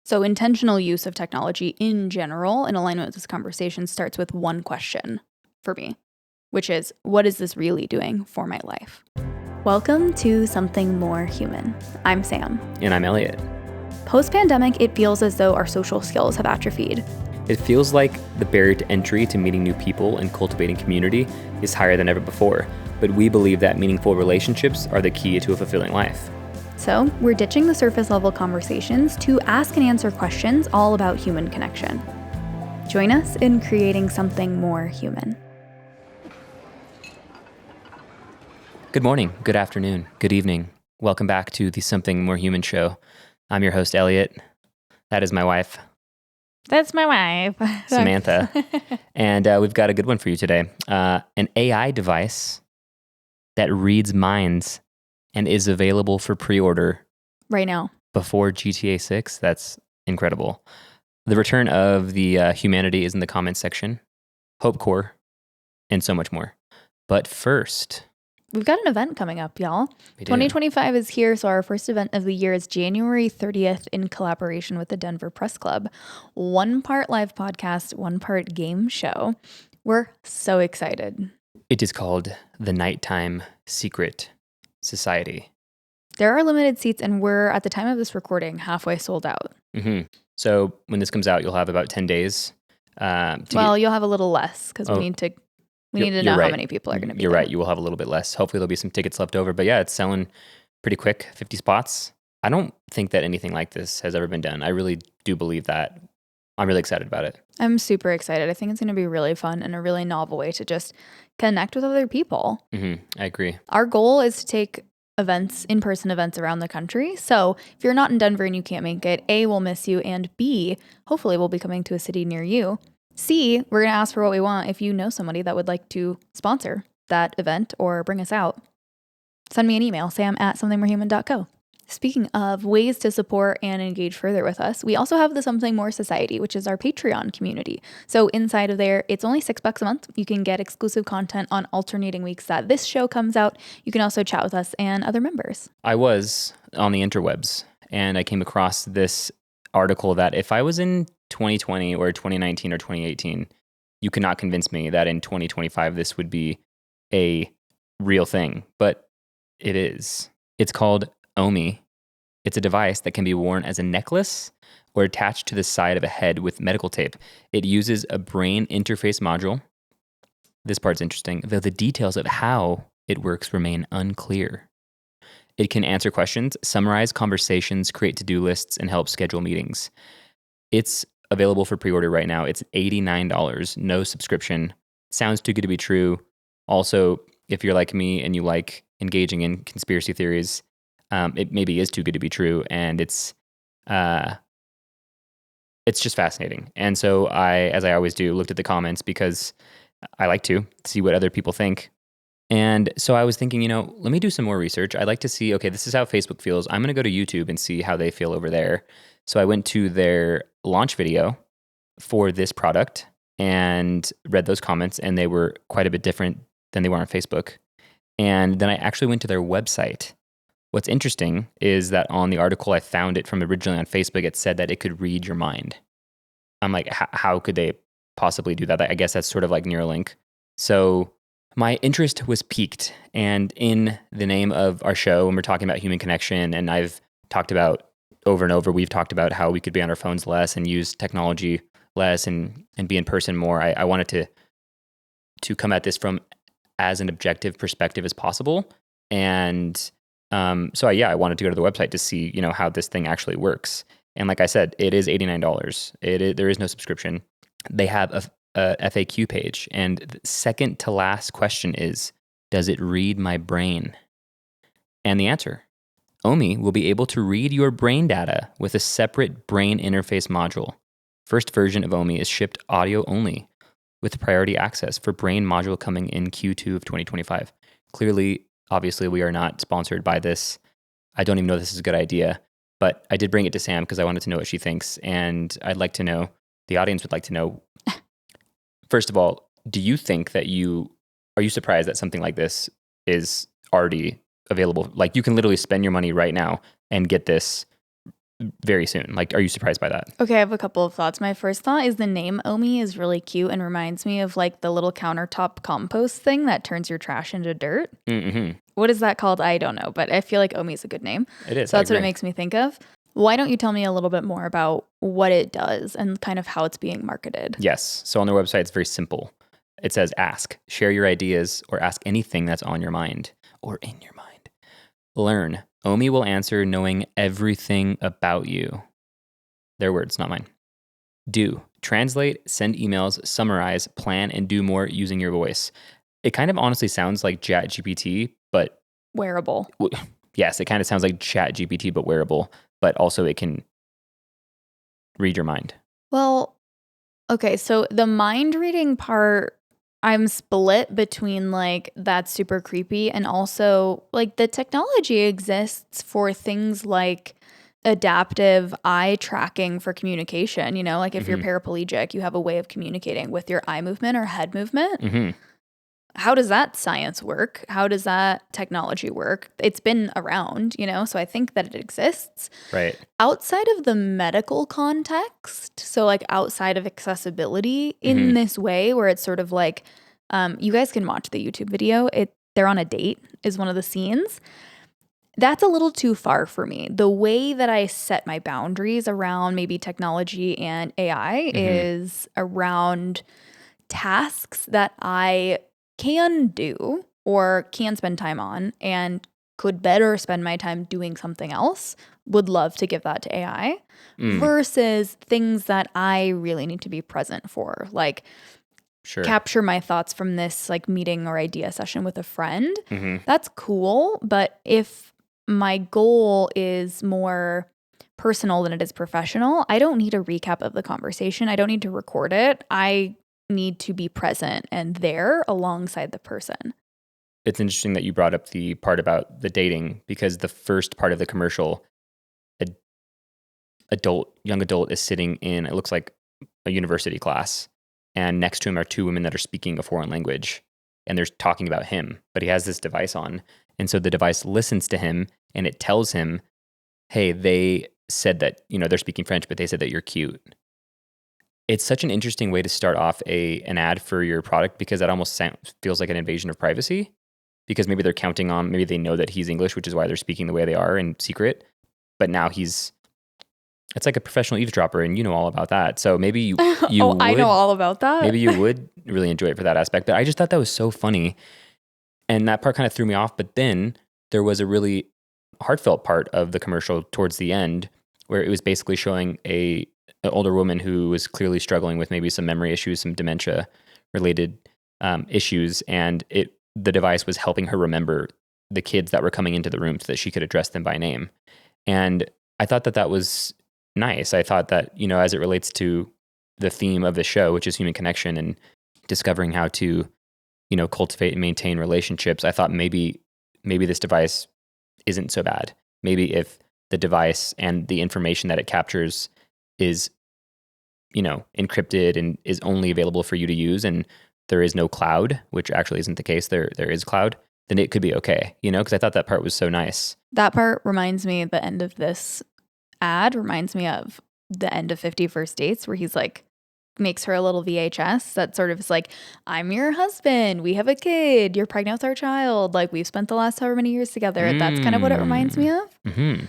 So intentional use of technology in general, in alignment with this conversation, starts with one question for me, which is, what is this really doing for my life? Welcome to Something More Human. I'm Sam. And I'm Elliot. Post-pandemic, it feels as though our social skills have atrophied. It feels like the barrier to entry to meeting new people and cultivating community is higher than ever before, but we believe that meaningful relationships are the key to a fulfilling life. So we're ditching the surface level conversations to ask and answer questions all about human connection. Join us in creating something more human. Good morning, good afternoon, good evening. Welcome back to the Something More Human show. I'm your host, Elliot. That is my wife. That's my wife. Samantha. And we've got a good one for you today. An AI device that reads minds and is available for pre-order right now before GTA 6. That's incredible. The return of the humanity is in the comments section. Hope Core, and so much more. But first, we've got an event coming up, y'all. 2025 is here, so our first event of the year is January 30th in collaboration with the Denver Press Club. 1 part live podcast, 1 part game show. We're so excited. It is called the Nighttime Secret Society. There are limited seats, and we're, at the time of this recording, halfway sold out. Mm-hmm. So when this comes out, you'll have about 10 days. You'll have a little less because we need to know how many people are going to be You're there. right. You will have a little bit less. Hopefully there'll be some tickets left over. But yeah, it's selling pretty quick, 50 spots. I don't think that anything like this has ever been done. I really do believe that. I'm really excited about it. I'm super excited. I think it's going to be really fun and a really novel way to just connect with other people. Mm-hmm. I agree. Our goal is to take in-person events around the country. So if you're not in Denver and you can't make it, A, we'll miss you, and B, hopefully we'll be coming to a city near you. C, we're going to ask for what we want if you know somebody that would like to sponsor that event or bring us out. Send me an email, sam@somethingmorehuman.co. Speaking of ways to support and engage further with us, we also have the Something More Society, which is our Patreon community. So inside of there, it's only $6 a month. You can get exclusive content on alternating weeks that this show comes out. You can also chat with us and other members. I was on the interwebs and I came across this article that if I was in 2020 or 2019 or 2018, you cannot convince me that in 2025 this would be a real thing, but it is. It's called Omi. It's a device that can be worn as a necklace or attached to the side of a head with medical tape. It uses a brain interface module. This part's interesting, though the details of how it works remain unclear. It can answer questions, summarize conversations, create to-do lists, and help schedule meetings. It's available for pre-order right now. It's $89, no subscription. Sounds too good to be true. Also, if you're like me and you like engaging in conspiracy theories, it maybe is too good to be true, and it's just fascinating. And so I, as I always do, looked at the comments because I like to see what other people think. And so I was thinking, let me do some more research. I'd like to see, okay, this is how Facebook feels. I'm going to go to YouTube and see how they feel over there. So I went to their launch video for this product and read those comments, and they were quite a bit different than they were on Facebook. And then I actually went to their website. What's interesting is that on the article I found it from originally on Facebook, it said that it could read your mind. I'm like, how could they possibly do that? I guess that's sort of like Neuralink. So my interest was piqued. And in the name of our show, when we're talking about human connection, and I've talked about over and over, we've talked about how we could be on our phones less and use technology less and be in person more. I wanted to come at this from as an objective perspective as possible. And so I wanted to go to the website to see, how this thing actually works. And like I said, it is $89. There is no subscription. They have a FAQ page, and the second to last question is, does it read my brain? And the answer, Omi will be able to read your brain data with a separate brain interface module. First version of Omi is shipped audio only with priority access for brain module coming in Q2 of 2025. Clearly, obviously, we are not sponsored by this. I don't even know if this is a good idea, but I did bring it to Sam because I wanted to know what she thinks, and I'd like to know, the audience would like to know, first of all, do you think that are you surprised that something like this is already available? Like, you can literally spend your money right now and get this very soon. Like, are you surprised by that? Okay, I have a couple of thoughts. My first thought is the name Omi is really cute and reminds me of like the little countertop compost thing that turns your trash into dirt. Mm-hmm. What is that called? I don't know, but I feel like Omi is a good name. It is. So I that's what it agree. makes me think of. Why don't you tell me a little bit more about what it does and kind of how it's being marketed? Yes. So on their website, it's very simple. It says ask, share your ideas, or ask anything that's on your mind or in your mind. Learn. Omi will answer knowing everything about you. Their words, not mine. Do. Translate, send emails, summarize, plan, and do more using your voice. It kind of honestly sounds like ChatGPT, but Wearable. yes, it kind of sounds like ChatGPT, but wearable, but also it can read your mind. Well, okay, so the mind reading part, I'm split between like that's super creepy and also like the technology exists for things like adaptive eye tracking for communication. You know, like if you're Mm-hmm. paraplegic, you have a way of communicating with your eye movement or head movement. Mm-hmm. How does that science work? How does that technology work? It's been around, you know, so I think that it exists. Right. Outside of the medical context, so like outside of accessibility in Mm-hmm. this way, where it's sort of like, you guys can watch the YouTube video. They're on a date is one of the scenes. That's a little too far for me. The way that I set my boundaries around maybe technology and AI Mm-hmm. is around tasks that I can do or can spend time on and could better spend my time doing something else, would love to give that to AI Mm. versus things that I really need to be present for, like Sure. capture my thoughts from this like meeting or idea session with a friend. Mm-hmm. That's cool, but if my goal is more personal than it is professional, I don't need a recap of the conversation. I don't need to record it. I need to be present and there alongside the person. It's interesting that you brought up the part about the dating because the first part of the commercial, a young adult is sitting in, it looks like a university class, and next to him are two women that are speaking a foreign language, and they're talking about him, but he has this device on, and so the device listens to him and it tells him, hey, they said that, they're speaking French, but they said that you're cute. It's such an interesting way to start off an ad for your product because that almost feels like an invasion of privacy because maybe they're counting on, maybe they know that he's English, which is why they're speaking the way they are in secret. But now it's like a professional eavesdropper and you know all about that. So maybe you Oh, I know all about that. maybe you would really enjoy it for that aspect. But I just thought that was so funny. And that part kind of threw me off. But then there was a really heartfelt part of the commercial towards the end where it was basically showing an older woman who was clearly struggling with maybe some memory issues, some dementia related issues. And the device was helping her remember the kids that were coming into the room so that she could address them by name. And I thought that was nice. I thought that, as it relates to the theme of the show, which is human connection and discovering how to, cultivate and maintain relationships, I thought maybe this device isn't so bad. Maybe if the device and the information that it captures is, encrypted and is only available for you to use and there is no cloud, which actually isn't the case. There is cloud, then it could be okay, because I thought that part was so nice. That part reminds me, the end of this ad reminds me of the end of 50 First Dates where he's like, makes her a little VHS that sort of is like, I'm your husband, we have a kid, you're pregnant with our child, like we've spent the last however many years together. That's kind of what it reminds me of. Mm-hmm.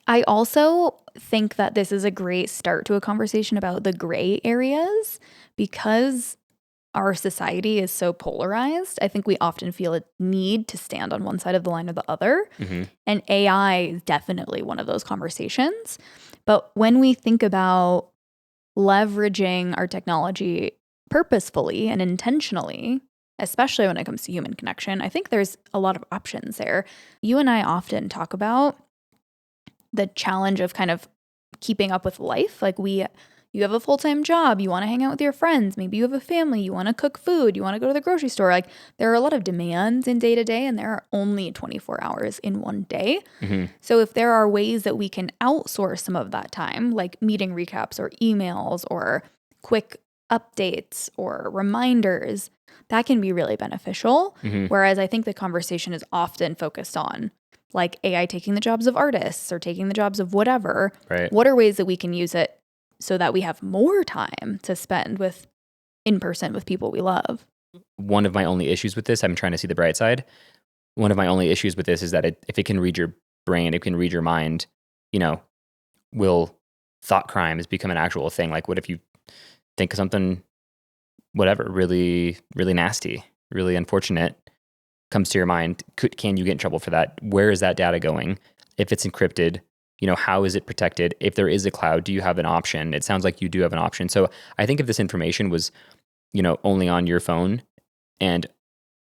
I also think that this is a great start to a conversation about the gray areas because our society is so polarized. I think we often feel a need to stand on one side of the line or the other. Mm-hmm. And AI is definitely one of those conversations. But when we think about leveraging our technology purposefully and intentionally, especially when it comes to human connection, I think there's a lot of options there. You and I often talk about the challenge of kind of keeping up with life. Like you have a full-time job, you want to hang out with your friends, maybe you have a family, you want to cook food, you want to go to the grocery store. Like there are a lot of demands in day to day and there are only 24 hours in one day. Mm-hmm. So if there are ways that we can outsource some of that time, like meeting recaps or emails or quick updates or reminders, that can be really beneficial. Mm-hmm. Whereas I think the conversation is often focused on like AI taking the jobs of artists or taking the jobs of whatever. Right. What are ways that we can use it so that we have more time to spend with in person with people we love? One of my only issues with this, I'm trying to see the bright side. One of my only issues with this is that if it can read your brain, it can read your mind, will thought crimes become an actual thing? Like, what if you think of something, whatever, really, really nasty, really unfortunate comes to your mind? Can you get in trouble for that? Where is that data going? If it's encrypted, how is it protected? If there is a cloud, do you have an option? It sounds like you do have an option. So I think if this information was, only on your phone and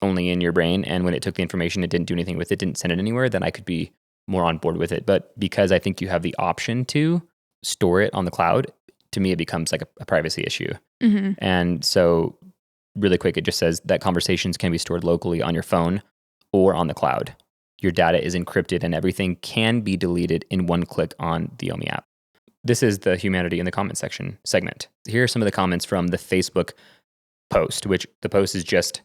only in your brain, and when it took the information, it didn't do anything with it, didn't send it anywhere, then I could be more on board with it. But because I think you have the option to store it on the cloud, to me, it becomes like a privacy issue. Mm-hmm. And so really quick, it just says that conversations can be stored locally on your phone or on the cloud. Your data is encrypted and everything can be deleted in one click on the Omi app. This is the Humanity in the Comments section segment. Here are some of the comments from the Facebook post, which the post is just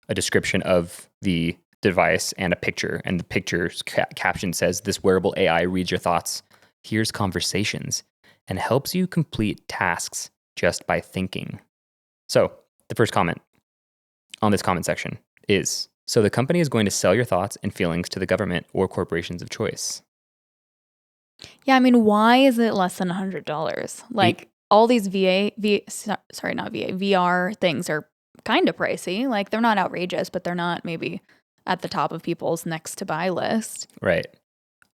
a description of the device and a picture. And the picture's caption says, "This wearable AI reads your thoughts, hears conversations, and helps you complete tasks just by thinking." So the first comment on this comment section is, so the company is going to sell your thoughts and feelings to the government or corporations of choice. Yeah, I mean, why is it less than $100? Like all these VR things are kind of pricey. Like they're not outrageous, but they're not maybe at the top of people's next to buy list. Right.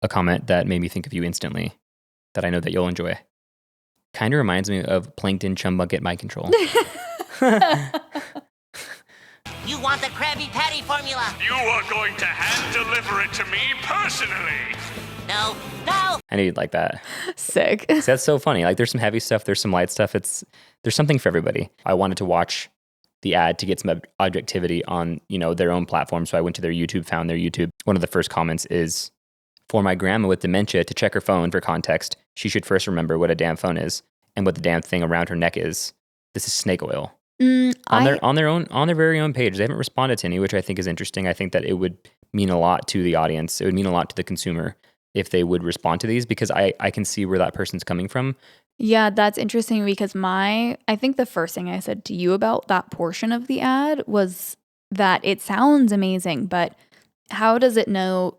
A comment that made me think of you instantly that I know that you'll enjoy. Kind of reminds me of Plankton Chum Bucket Mind Control. You want the Krabby Patty formula? You are going to hand deliver it to me personally. No. I knew you'd like that. Sick. So that's so funny. Like there's some heavy stuff, there's some light stuff. There's something for everybody. I wanted to watch the ad to get some objectivity on, their own platform. So I went to their YouTube, found their YouTube. One of the first comments is, "For my grandma with dementia to check her phone for context, she should first remember what a damn phone is and what the damn thing around her neck is. This is snake oil." On their very own page. They haven't responded to any, which I think is interesting. I think that it would mean a lot to the audience. It would mean a lot to the consumer if they would respond to these, because I can see where that person's coming from. Yeah, that's interesting because I think the first thing I said to you about that portion of the ad was that it sounds amazing, but how does it know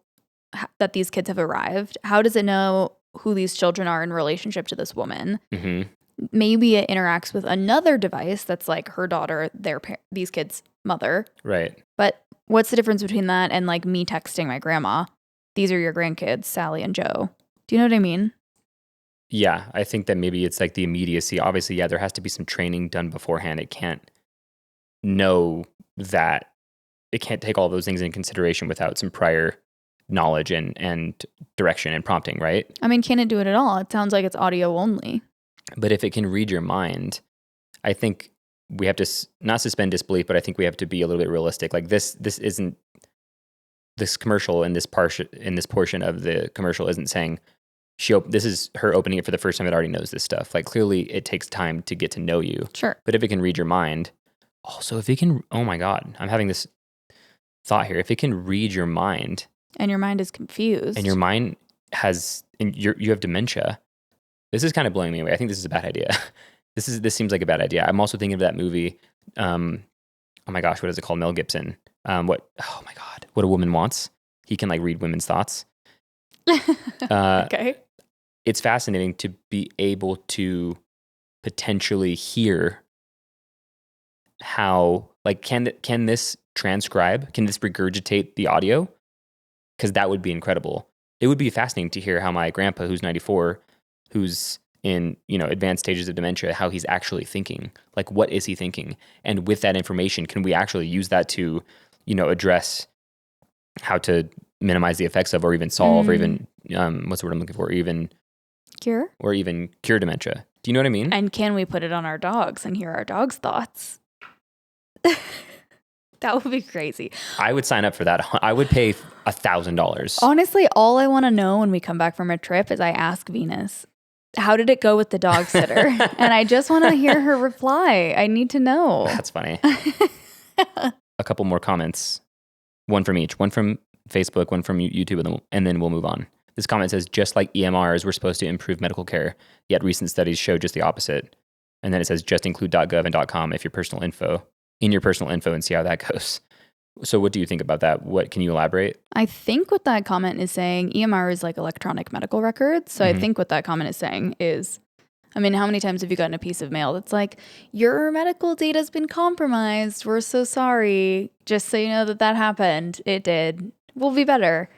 that these kids have arrived? How does it know who these children are in relationship to this woman? Mm-hmm. Maybe it interacts with another device that's like her daughter, these kids' mother. Right. But what's the difference between that and like me texting my grandma, "These are your grandkids, Sally and Joe"? Do you know what I mean? Yeah, I think that maybe it's like the immediacy. Obviously, yeah, there has to be some training done beforehand. It can't know that. It can't take all those things into consideration without some prior knowledge and direction and prompting, right? I mean, can it do it at all? It sounds like it's audio only. But if it can read your mind, I think we have to not suspend disbelief, but I think we have to be a little bit realistic. Like this isn't, this commercial in this portion of the commercial isn't saying this is her opening it for the first time. It already knows this stuff. Like clearly it takes time to get to know you. Sure. But if it can read your mind, also if it can, oh my God, I'm having this thought here. If it can read your mind. And your mind is confused. And your mind you have dementia. This is kind of blowing me away. I think this is a bad idea. This seems like a bad idea. I'm also thinking of that movie. Oh my gosh, what is it called? Mel Gibson. Oh my God, What a Woman Wants. He can like read women's thoughts. Okay. It's fascinating to be able to potentially hear how, like, can this transcribe? Can this regurgitate the audio? Because that would be incredible. It would be fascinating to hear how my grandpa, who's 94, who's in, advanced stages of dementia, how he's actually thinking. Like, what is he thinking? And with that information, can we actually use that to, address how to minimize the effects of, or even solve, or even, what's the word I'm looking for? Or even cure dementia. Do you know what I mean? And can we put it on our dogs and hear our dogs' thoughts? That would be crazy. I would sign up for that. I would pay $1,000. Honestly, all I want to know when we come back from a trip is I ask Venus, how did it go with the dog sitter? And I just want to hear her reply. I need to know. That's funny. A couple more comments. One from each. One from Facebook, one from YouTube, and then we'll move on. This comment says, just like EMRs, we're supposed to improve medical care, yet recent studies show just the opposite. And then it says, just include .gov and .com if your personal info and see how that goes. So what do you think about that? What can you elaborate? I think what that comment is saying, EMR is like electronic medical records. So I think what that comment is saying is, I mean, how many times have you gotten a piece of mail that's like, your medical data's been compromised. We're so sorry. Just so you know that happened. It did. We'll be better.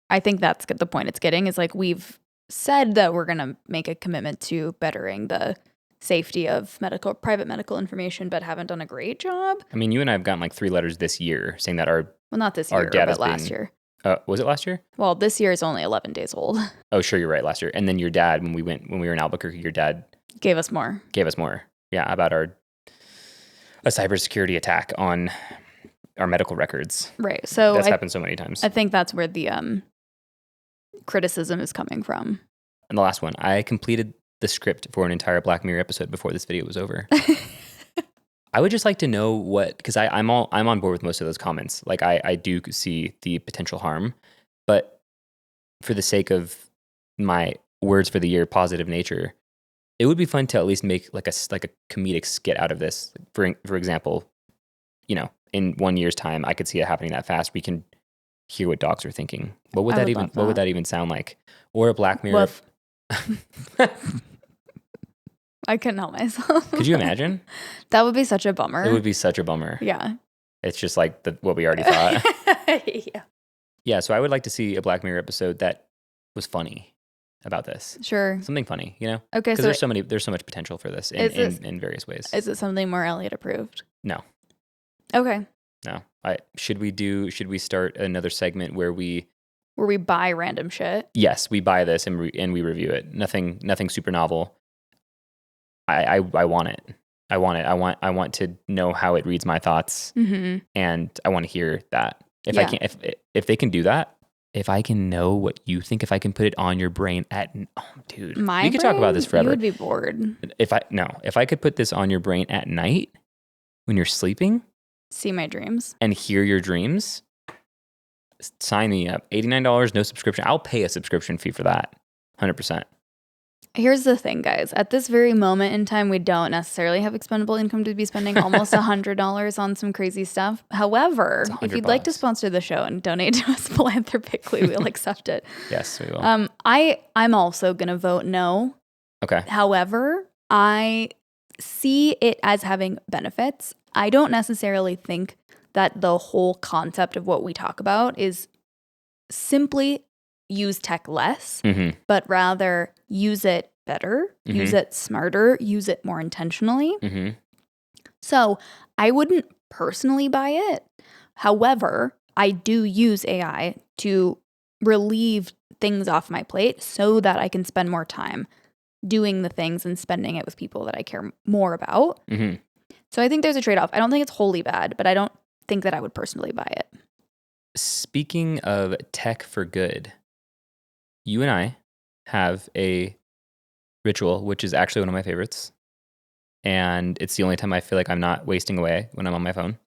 I think that's the point it's getting, is like, we've said that we're going to make a commitment to bettering the safety of private medical information, but haven't done a great job. I mean, you and I have gotten like 3 letters this year saying that well, not this year, but last year. Was it last year? Well, this year is only 11 days old. Oh, sure, you're right, last year. And then your dad, when we were in Albuquerque, your dad gave us more. Yeah, about a cybersecurity attack on our medical records. Right. So that's happened so many times. I think that's where the criticism is coming from. And the last one, I completed the script for an entire Black Mirror episode before this video was over. I would just like to know because I'm on board with most of those comments. Like I do see the potential harm, but for the sake of my words for the year, positive nature, it would be fun to at least make like a comedic skit out of this. For example, in 1 year's time, I could see it happening that fast. We can hear what dogs are thinking. What would that even sound like? Or a Black Mirror. I couldn't help myself. Could you imagine? That would be such a bummer. It would be such a bummer. Yeah. It's just like what we already thought. Yeah. Yeah, so I would like to see a Black Mirror episode that was funny about this. Sure. Something funny, Okay. Because there's so much potential for this in various ways. Is it something more Elliot approved? No. Okay. No. Should we start another segment where we buy random shit? Yes, we buy this and we review it. Nothing super novel. I want it. I want to know how it reads my thoughts, and I want to hear that. If they can do that, if I can know what you think, if I can put it on your brain dude, we could talk about this forever. You would be bored. If I could put this on your brain at night when you're sleeping, see my dreams and hear your dreams, sign me up. $89, no subscription. I'll pay a subscription fee for that. 100%. Here's the thing, guys. At this very moment in time, we don't necessarily have expendable income to be spending almost $100 on some crazy stuff. However, if you'd like to sponsor the show and donate to us philanthropically, we'll accept it. Yes, we will. I'm also going to vote no. Okay. However, I see it as having benefits. I don't necessarily think that the whole concept of what we talk about is simply use tech less, but rather use it better, use it smarter, use it more intentionally. So I wouldn't personally buy it. However, I do use AI to relieve things off my plate so that I can spend more time doing the things and spending it with people that I care more about. So I think there's a trade-off. I don't think it's wholly bad, but I don't think that I would personally buy it. Speaking of tech for good, you and I have a ritual, which is actually one of my favorites. And it's the only time I feel like I'm not wasting away when I'm on my phone.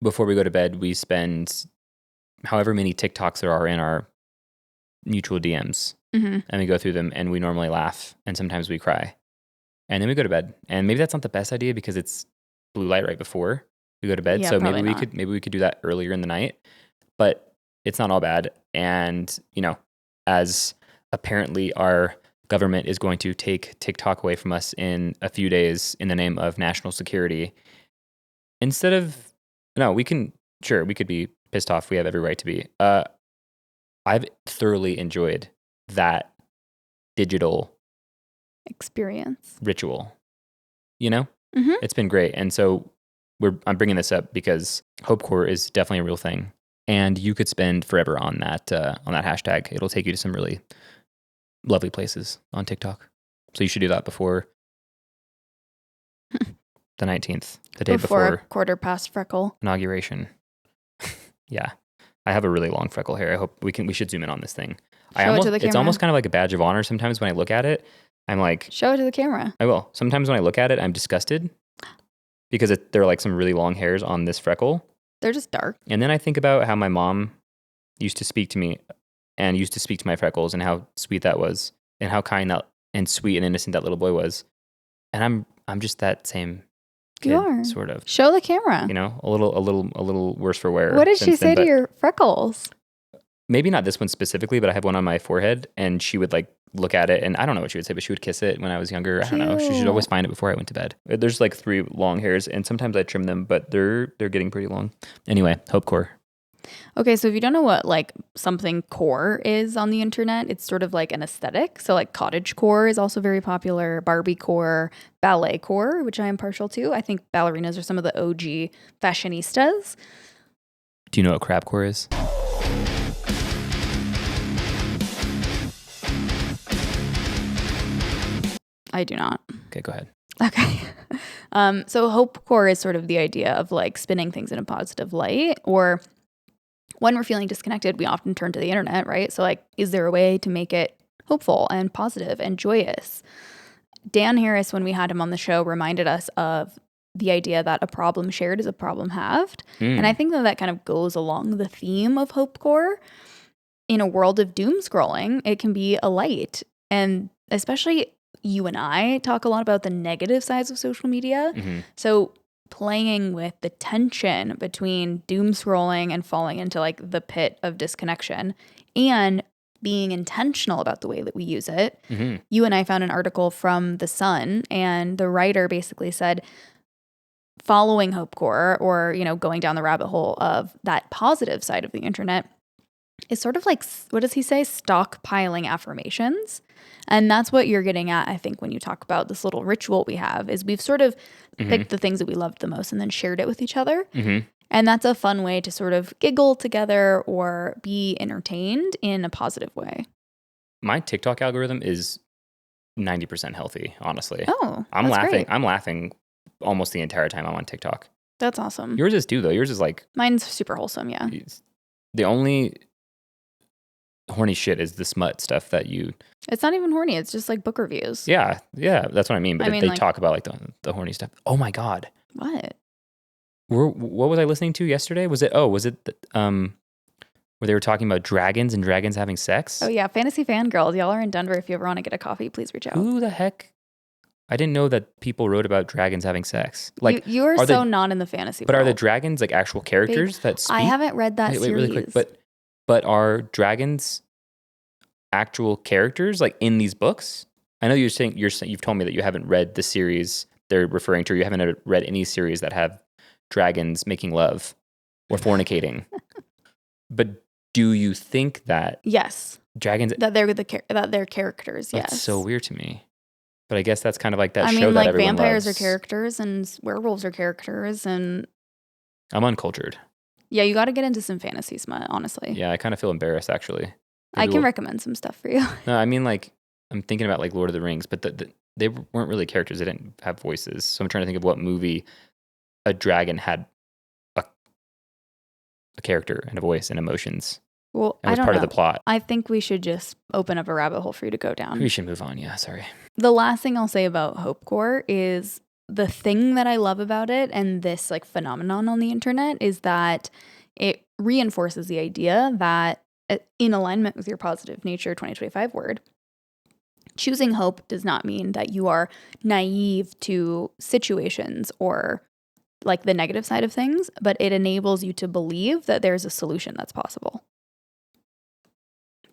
Before we go to bed, we spend however many TikToks there are in our mutual DMs. And we go through them and we normally laugh and sometimes we cry. And then we go to bed. And maybe that's not the best idea because it's blue light right before we go to bed. Yeah, so maybe we could do that earlier in the night. But it's not all bad. And, as apparently our government is going to take TikTok away from us in a few days in the name of national security, we could be pissed off. We have every right to be. I've thoroughly enjoyed that digital experience ritual. It's been great. And so I'm bringing this up because Hope Corps is definitely a real thing. And you could spend forever on that hashtag. It'll take you to some really lovely places on TikTok. So you should do that before the 19th, the day before a quarter past freckle inauguration. Yeah, I have a really long freckle hair. I hope we should zoom in on this thing. Show it to the camera. It's almost kind of like a badge of honor. Sometimes when I look at it, I'm like, show it to the camera. I will. Sometimes when I look at it, I'm disgusted because there are like some really long hairs on this freckle. They're just dark. And then I think about how my mom used to speak to me and used to speak to my freckles and how sweet that was and how kind that and sweet and innocent that little boy was. And I'm just that same kid, You are. sort of. Show the camera. You know, a little worse for wear. What did she since then, say to but your freckles? maybe not this one specifically, but I have one on my forehead, and she would like look at it, and I don't know what she would say, but she would kiss it when I was younger. I don't know. She should always find it before I went to bed. There's like 3 long hairs, and sometimes I trim them, but they're getting pretty long. Anyway, Hope Core. Okay, so if you don't know what like something core is on the internet, it's sort of like an aesthetic. So like cottage core is also very popular, Barbie core, ballet core, which I am partial to. I think ballerinas are some of the OG fashionistas. Do you know what crab core is? I do not. Okay, go ahead. Okay. So hope core is sort of the idea of like spinning things in a positive light, or when we're feeling disconnected, we often turn to the internet, right? So like, is there a way to make it hopeful and positive and joyous? Dan Harris, when we had him on the show, reminded us of the idea that a problem shared is a problem halved. And I think that kind of goes along the theme of hope core. In a world of doom scrolling, it can be a light. And especially you and I talk a lot about the negative sides of social media. Mm-hmm. So playing with the tension between doom scrolling and falling into like the pit of disconnection and being intentional about the way that we use it. Mm-hmm. You and I found an article from The Sun, and the writer basically said following hope core, or, you know, going down the rabbit hole of that positive side of the internet is sort of like, what does he say? Stockpiling affirmations. And that's what you're getting at, I think, when you talk about this little ritual we have, is we've sort of picked the things that we loved the most and then shared it with each other. Mm-hmm. And that's a fun way to sort of giggle together or be entertained in a positive way. My TikTok algorithm is 90% healthy, honestly. Oh, I'm that's laughing. great. I'm laughing almost the entire time I'm on TikTok. That's awesome. Yours is too, though. Yours is like Mine's super wholesome, yeah. the only horny shit is the smut stuff that you. It's not even horny. It's just like book reviews. Yeah, that's what I mean. But I mean, they like- talk about like the horny stuff. Oh my god, What? what was I listening to yesterday? Was it where they were talking about dragons and dragons having sex? Oh, yeah. Fantasy fangirls. Y'all are in Denver. If you ever want to get a coffee, please reach out. Who the heck? I didn't know that people wrote about dragons having sex. Like, you are are so they- not in the fantasy but are the world. dragons like actual characters that speak? I haven't read that Wait, series. really quick. But are dragons actual characters like in these books? I know you've told me that you haven't read the series they're referring to. Or you haven't read any series that have dragons making love or fornicating. But do you think that Yes. dragons? That they're characters, yes. That's so weird to me. But I guess that's kind of like that I show mean, that like everyone vampires loves. are characters and werewolves are characters, and I'm uncultured. yeah, you got to get into some fantasy smut, honestly. Yeah, I kind of feel embarrassed actually. I Maybe can we'll- recommend some stuff for you. No, I mean like I'm thinking about like Lord of the Rings, but they weren't really characters. They didn't have voices. So I'm trying to think of what movie a dragon had a character and a voice and emotions. Well, It I was don't part know. of the plot. I think we should just open up a rabbit hole for you to go down. We should move on. Yeah, sorry. The last thing I'll say about Hope Core is the thing that I love about it and this like phenomenon on the internet is that it reinforces the idea that in alignment with your positive nature 2025 word, choosing hope does not mean that you are naive to situations or like the negative side of things, but it enables you to believe that there's a solution that's possible.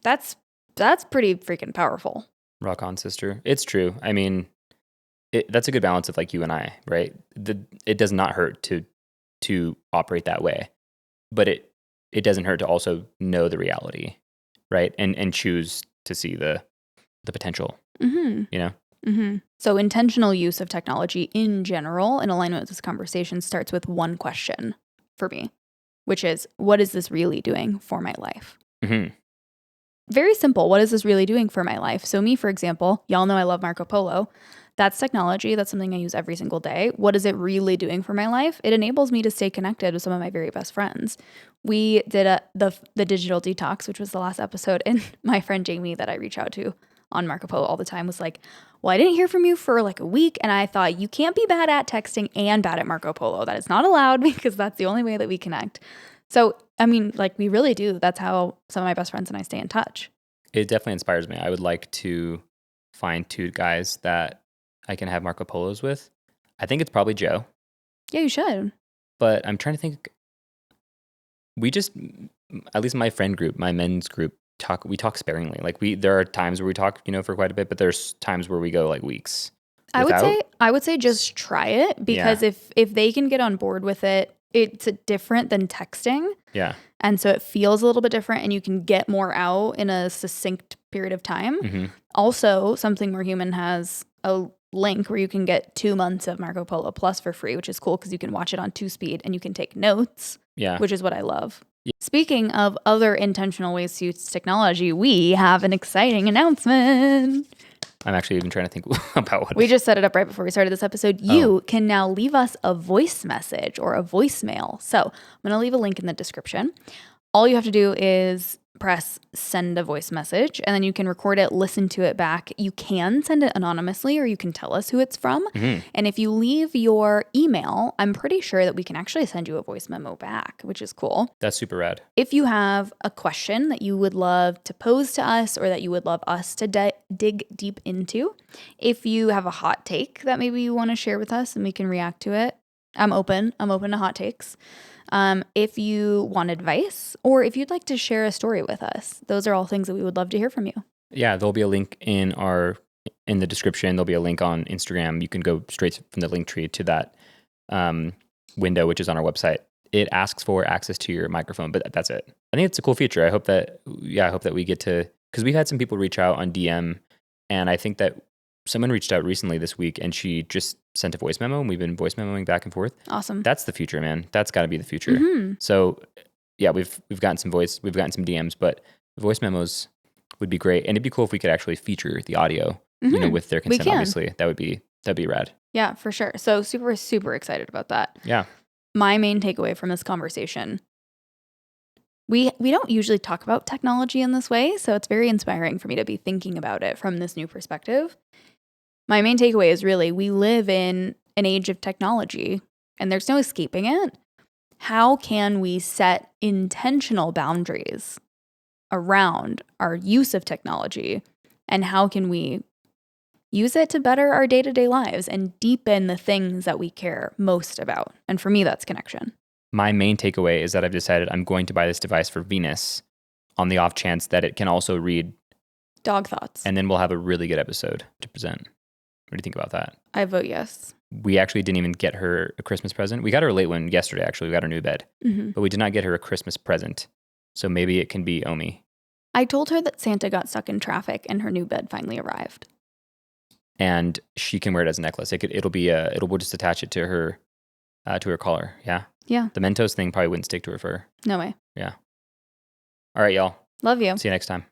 That's pretty freaking powerful. Rock on, sister. It's true. I mean, that's a good balance of like you and I, right? It does not hurt to operate that way, but it doesn't hurt to also know the reality, right? And choose to see the potential. Mm-hmm. You know. Mm-hmm. So intentional use of technology in general, in alignment with this conversation, starts with one question for me, which is, what is this really doing for my life? Mm-hmm. Very simple. What is this really doing for my life? So me, for example, y'all know I love Marco Polo. That's technology. That's something I use every single day. What is it really doing for my life? It enables me to stay connected with some of my very best friends. We did the digital detox, which was the last episode, and my friend Jamie that I reach out to on Marco Polo all the time was like, well, I didn't hear from you for like a week. And I thought, you can't be bad at texting and bad at Marco Polo. That is not allowed because that's the only way that we connect. So, I mean, like we really do. That's how some of my best friends and I stay in touch. It definitely inspires me. I would like to find 2 guys that I can have Marco Polos with. I think it's probably Joe, Yeah, you should. but I'm trying to think. We just, at least my friend group, my men's group, we talk sparingly. Like there are times where we talk, for quite a bit, but there's times where we go like weeks. I would say just try it because if they can get on board with it, it's different than texting. Yeah. And so it feels a little bit different and you can get more out in a succinct period of time. Mm-hmm. Also, Something More Human has a link where you can get 2 months of Marco Polo Plus for free, which is cool because you can watch it on 2 speed and you can take notes, which is what I love. Yeah. Speaking of other intentional ways to use technology, we have an exciting announcement. I'm actually even trying to think about what we just set it up right before we started this episode. You can now leave us a voice message or a voicemail. So I'm going to leave a link in the description. All you have to do is press send a voice message and then you can record it, listen to it back. You can send it anonymously or you can tell us who it's from. Mm-hmm. And if you leave your email, I'm pretty sure that we can actually send you a voice memo back, which is cool. That's super rad. If you have a question that you would love to pose to us or that you would love us to dig deep into, if you have a hot take that maybe you want to share with us and we can react to it, I'm open to hot takes. If you want advice or if you'd like to share a story with us, those are all things that we would love to hear from you. Yeah, there'll be a link in the description. There'll be a link on Instagram. You can go straight from the link tree to that window, which is on our website. It asks for access to your microphone, but that's it. I think it's a cool feature. I hope that we get to, because we've had some people reach out on DM, and I think that someone reached out recently this week and she just sent a voice memo and we've been voice memoing back and forth. Awesome. That's the future, man. That's got to be the future. Mm-hmm. So yeah, we've gotten some DMs, but voice memos would be great. And it'd be cool if we could actually feature the audio, with their consent, obviously. That'd be rad. Yeah, for sure. So super, super excited about that. Yeah. My main takeaway from this conversation, we don't usually talk about technology in this way. So it's very inspiring for me to be thinking about it from this new perspective. My main takeaway is really we live in an age of technology and there's no escaping it. How can we set intentional boundaries around our use of technology and how can we use it to better our day-to-day lives and deepen the things that we care most about? And for me, that's connection. My main takeaway is that I've decided I'm going to buy this device for Venus on the off chance that it can also read dog thoughts. And then we'll have a really good episode to present. What do you think about that? I vote yes. We actually didn't even get her a Christmas present. We got her a late one yesterday, actually. We got her new bed. Mm-hmm. But we did not get her a Christmas present. So maybe it can be Omi. I told her that Santa got stuck in traffic and her new bed finally arrived. And she can wear it as a necklace. We'll just attach it to her collar. Yeah? Yeah. The Mentos thing probably wouldn't stick to her fur. No way. Yeah. All right, y'all. Love you. See you next time.